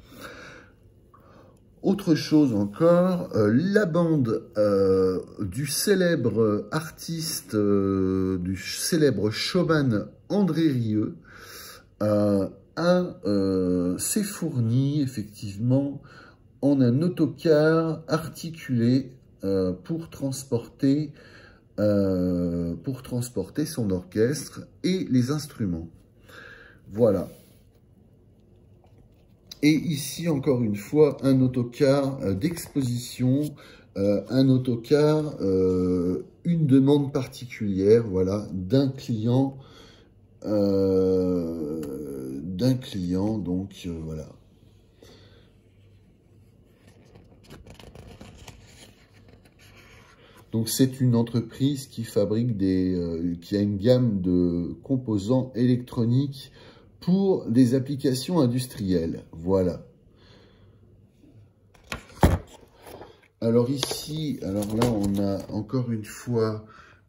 Autre chose encore, la bande du célèbre artiste, du célèbre showman André Rieu, s'est fourni effectivement en un autocar articulé pour transporter son orchestre et les instruments. Voilà. Et ici, encore une fois, un autocar d'exposition, un autocar, une demande particulière, voilà, d'un client, donc voilà. Donc c'est une entreprise qui fabrique qui a une gamme de composants électroniques pour des applications industrielles. Voilà. Alors ici, alors là, on a encore une fois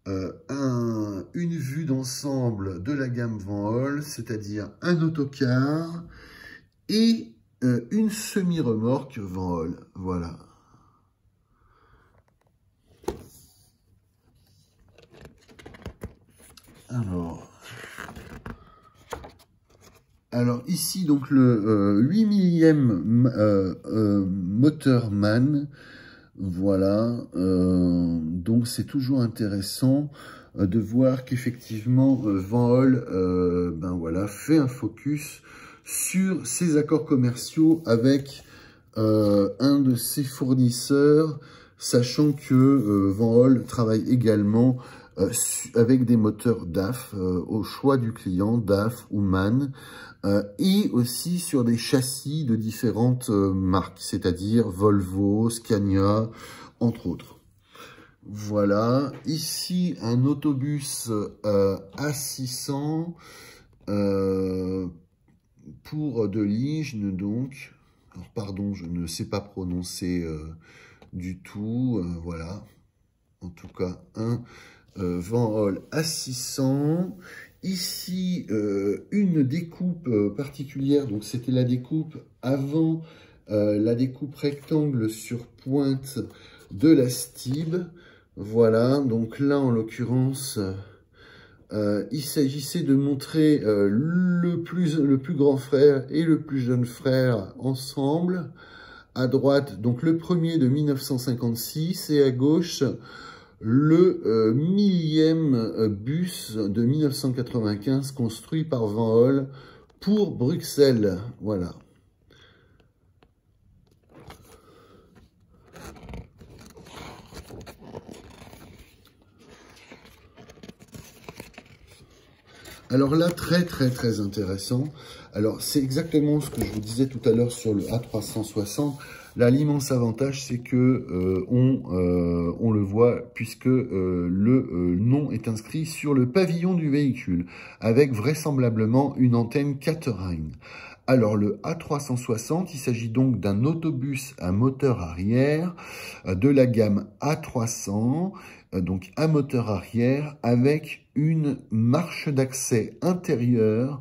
une vue d'ensemble de la gamme Van Holl, c'est-à-dire un autocar et une semi-remorque Van Holl. Voilà. Alors ici, donc le 8 millième moteur MAN, voilà, donc c'est toujours intéressant de voir qu'effectivement Van Holl ben voilà, fait un focus sur ses accords commerciaux avec un de ses fournisseurs, sachant que Van Holl travaille également avec des moteurs DAF, au choix du client, DAF ou MAN, et aussi sur des châssis de différentes marques, c'est-à-dire Volvo, Scania, entre autres. Voilà, ici un autobus A600 pour de Lignes, donc. Alors, pardon, je ne sais pas prononcer du tout, voilà. En tout cas, un Van Holl A600. Ici, une découpe particulière, donc c'était la découpe avant la découpe rectangle sur pointe de la Stib. Voilà, donc là, en l'occurrence, il s'agissait de montrer le plus grand frère et le plus jeune frère ensemble. À droite, donc le premier de 1956, et à gauche, le millième bus de 1995 construit par Van Holl pour Bruxelles. Voilà. Alors là, très intéressant. Alors, c'est exactement ce que je vous disais tout à l'heure sur le A360. Là, l'immense avantage, c'est que on le voit puisque le nom est inscrit sur le pavillon du véhicule, avec vraisemblablement une antenne Caterhine. Alors, le A360, il s'agit donc d'un autobus à moteur arrière de la gamme A300, donc à moteur arrière, avec une marche d'accès intérieure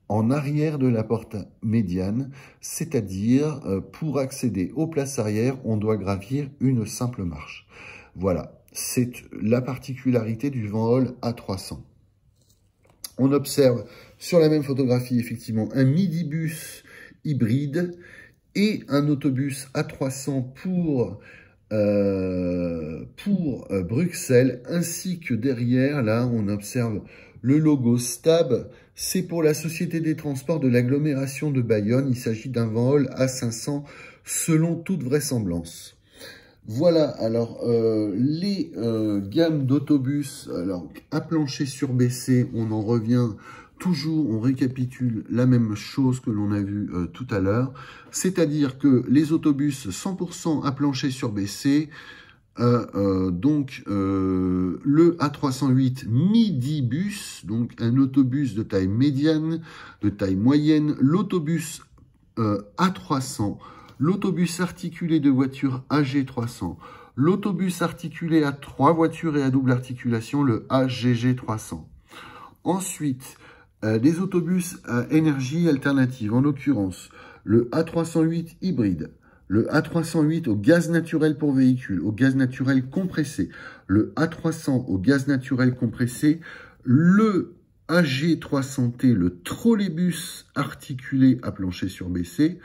en arrière de la porte médiane, c'est-à-dire pour accéder aux places arrière, on doit gravir une simple marche. Voilà, c'est la particularité du Van Holl A300. On observe sur la même photographie effectivement un midibus hybride et un autobus A300 pour Bruxelles, ainsi que derrière, là, on observe le logo STAB. C'est pour la Société des Transports de l'agglomération de Bayonne. Il s'agit d'un Van Holl A500 selon toute vraisemblance. Voilà, alors les gammes d'autobus, alors à plancher surbaissé, on en revient toujours, on récapitule la même chose que l'on a vu tout à l'heure, c'est-à-dire que les autobus 100% à plancher surbaissé le A308 Midibus, donc un autobus de taille médiane, de taille moyenne, l'autobus A300, l'autobus articulé de voitures AG300, l'autobus articulé à 3 voitures et à double articulation, le AGG300. Ensuite, des autobus à énergie alternative, en l'occurrence le A308 hybride, le A308 au gaz naturel pour véhicule, au gaz naturel compressé, le A300 au gaz naturel compressé, le AG300T, le trolleybus articulé à plancher surbbaissé.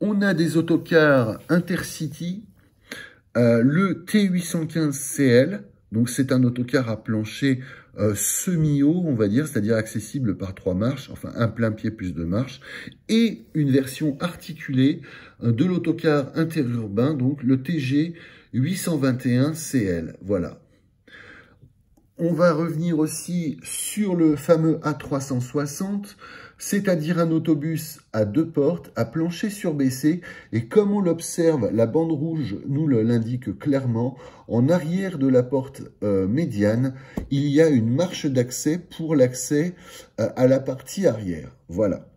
On a des autocars Intercity, le T815CL, donc c'est un autocar à plancher semi-haut, on va dire, c'est-à-dire accessible par 3 marches, enfin un plein pied plus 2 marches, et une version articulée de l'autocar interurbain, donc le TG 821CL. Voilà. On va revenir aussi sur le fameux A360, c'est-à-dire un autobus à 2 portes, à plancher surbaissé, et comme on l'observe, la bande rouge nous l'indique clairement, en arrière de la porte médiane, il y a une marche d'accès pour l'accès à la partie arrière. Voilà.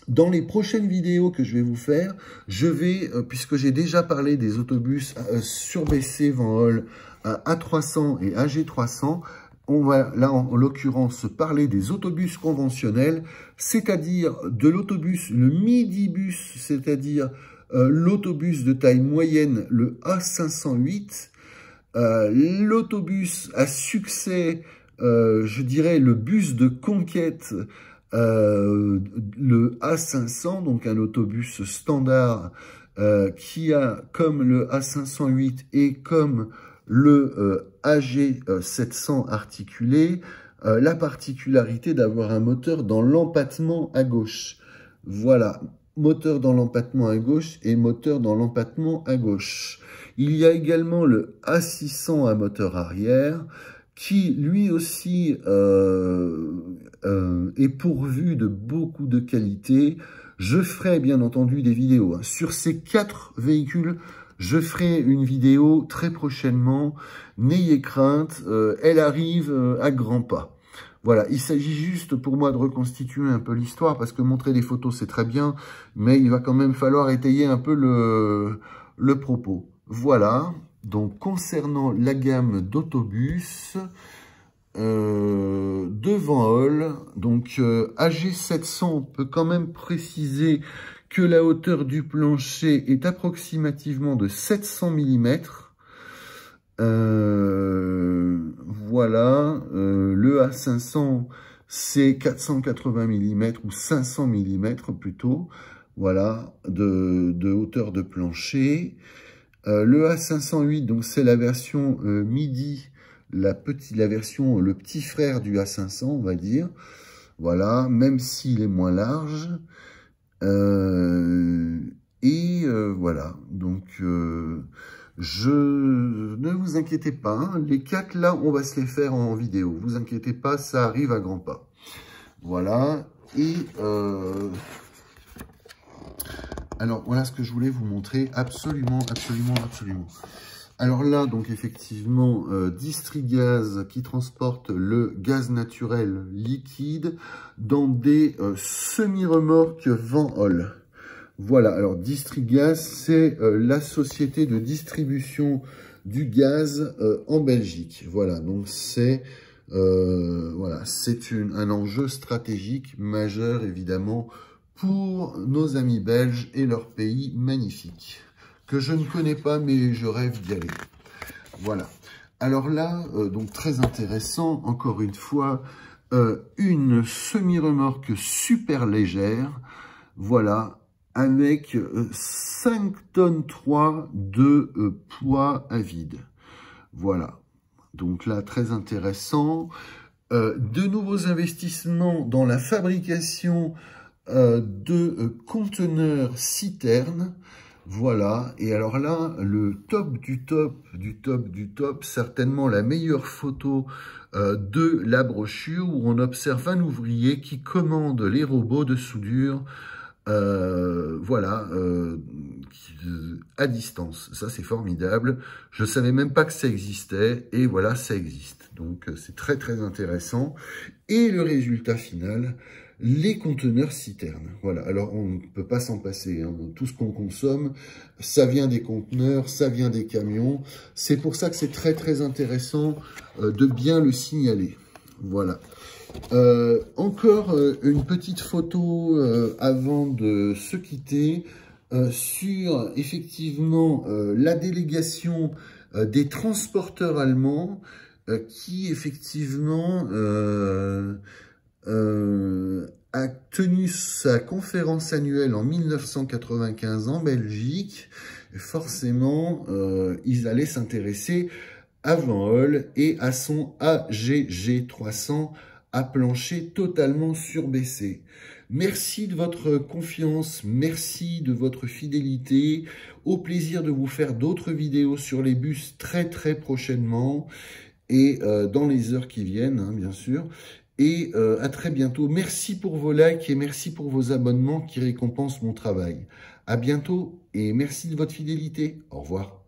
Dans les prochaines vidéos que je vais vous faire, je vais, puisque j'ai déjà parlé des autobus surbaissés Van Holl A300 et AG300, on va là en l'occurrence parler des autobus conventionnels, c'est-à-dire de l'autobus, le midibus, c'est-à-dire l'autobus de taille moyenne, le A508, l'autobus à succès, je dirais le bus de conquête, le A500, donc un autobus standard qui a comme le A508 et comme le AG700 articulé, la particularité d'avoir un moteur dans l'empattement à gauche. Voilà, moteur dans l'empattement à gauche et moteur dans l'empattement à gauche. Il y a également le A600 à moteur arrière, qui lui aussi est pourvu de beaucoup de qualité. Je ferai bien entendu des vidéos sur ces 4 véhicules. Je ferai une vidéo très prochainement. N'ayez crainte, elle arrive à grands pas. Voilà, il s'agit juste pour moi de reconstituer un peu l'histoire, parce que montrer des photos c'est très bien, mais il va quand même falloir étayer un peu le propos. Voilà, donc concernant la gamme d'autobus de Van Holl, donc AG700, on peut quand même préciser que la hauteur du plancher est approximativement de 700 mm. Voilà, le A500 c'est 480 mm ou 500 mm plutôt, voilà, de hauteur de plancher. Le A508, donc c'est la version midi, la version, le petit frère du A500, on va dire. Voilà, même s'il est moins large. Voilà, donc ne vous inquiétez pas, hein, les 4 là, on va se les faire en vidéo. Vous inquiétez pas, ça arrive à grands pas. Voilà, et alors voilà ce que je voulais vous montrer, absolument. Alors là, donc effectivement, Distrigaz qui transporte le gaz naturel liquide dans des semi-remorques Van Holl. Voilà, alors Distrigaz, c'est la société de distribution du gaz en Belgique. Voilà, donc c'est voilà, c'est un enjeu stratégique majeur, évidemment, pour nos amis belges et leur pays magnifique, que je ne connais pas, mais je rêve d'y aller. Voilà. Alors là, donc très intéressant, encore une fois, une semi-remorque super légère, voilà, avec 5 tonnes 3 de poids à vide. Voilà. Donc là, très intéressant. De nouveaux investissements dans la fabrication de conteneurs citernes. Voilà, et alors là, le top du top, certainement la meilleure photo de la brochure, où on observe un ouvrier qui commande les robots de soudure, voilà, à distance. Ça, c'est formidable. Je ne savais même pas que ça existait, et voilà, ça existe. Donc, c'est très, très intéressant. Et le résultat final, les conteneurs citernes. Voilà, alors on ne peut pas s'en passer. Hein. Tout ce qu'on consomme, ça vient des conteneurs, ça vient des camions. C'est pour ça que c'est très, très intéressant de bien le signaler. Voilà. Encore une petite photo avant de se quitter sur effectivement la délégation des transporteurs allemands qui effectivement a tenu sa conférence annuelle en 1995 en Belgique. Et forcément, ils allaient s'intéresser à Van Holl et à son AGG 300 à plancher totalement surbaissé. Merci de votre confiance, merci de votre fidélité. Au plaisir de vous faire d'autres vidéos sur les bus très très prochainement et dans les heures qui viennent, hein, bien sûr. Et à très bientôt. Merci pour vos likes et merci pour vos abonnements qui récompensent mon travail. À bientôt et merci de votre fidélité. Au revoir.